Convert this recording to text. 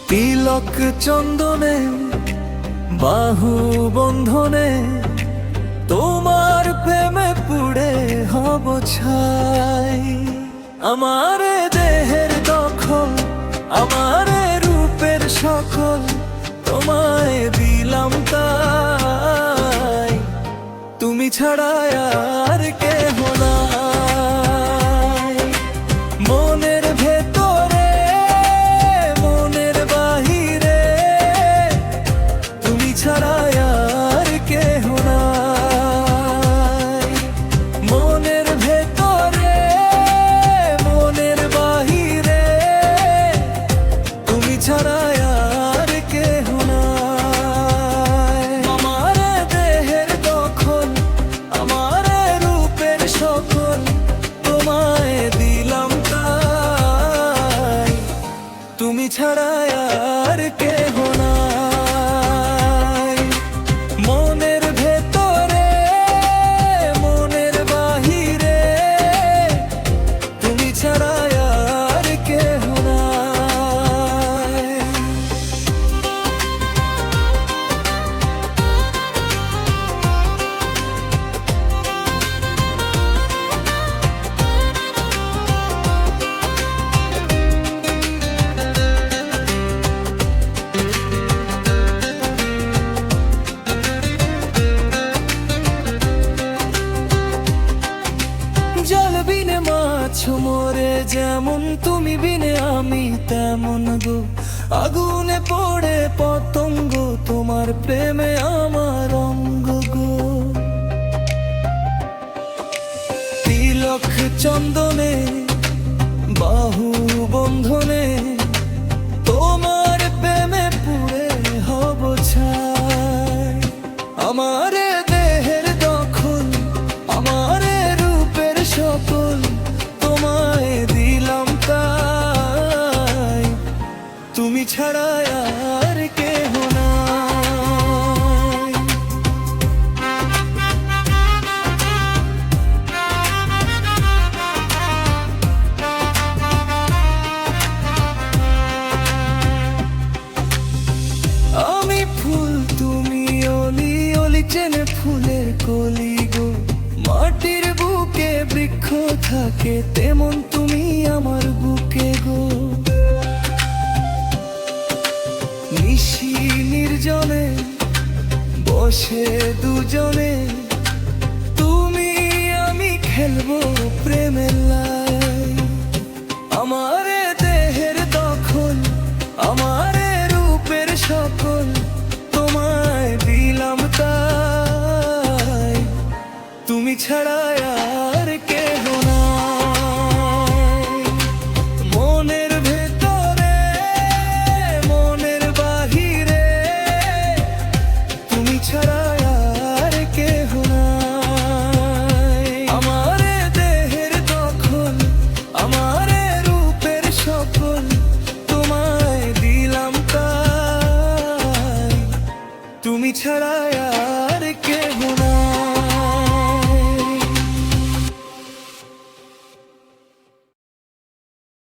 তিলক চন্দনে বাহু বন্ধনে তোমার প্রেমে পুড়ে হব ছাই। আমার দেহের দখল, আমার রূপের সকল তোমায় দিলাম তাই। তুমি ছাড়া আর কেহ নাই। মনের ভেতরে মনের বাহিরে তুমি ছাড়া আর কেহ নাই। মনের ভেতরে মনের বাহিরে তুমি ছাড়া আর কেহ নাই। আমার দেহের দখল, আমার রূপের সকল তোমায় দিলাম তাই। তুমি ছাড়া আর কেহ নাই। মনের ভেতরে মনের বাহিরে তুমি ছাড়া আর কেহ নাই। জল বিনে মাছ মরে যেমন, তুমি বিনে আমি তেমন গো। আগুনে পড়ে পতঙ্গ, তোমার প্রেমে আমার অঙ্গ গো। তিলক চন্দনে বাহু বন্ধনে তোমার প্রেমে পুড়ে হব ছাই। আমার দেহের দখল, আমার রূপের সকল তোমায় দিলাম তাই। তুমি ছাড়া আর কেহ নাই। আমি ফুল তুমি অলি, অলি চেনে ফুলের কলি গো। মাটির বুকে বৃক্ষ থাকে তেমন তুমি আমার বুকে গো। নিশি নির্জনে বসে দুজনে তুমি আমি খেলবো প্রেমের লাই। আমার দেহের দখল, আমার রূপের সকল তোমায় দিলাম তাই। তুমি ছাড়া আর কেহ নাই। মনের ভেতরে মনের বাহিরে তুমি ছাড়া আর কেহ নাই। আমার দেহের দখল, আমার রূপের সকল তোমায় দিলাম তাই। তুমি ছাড়া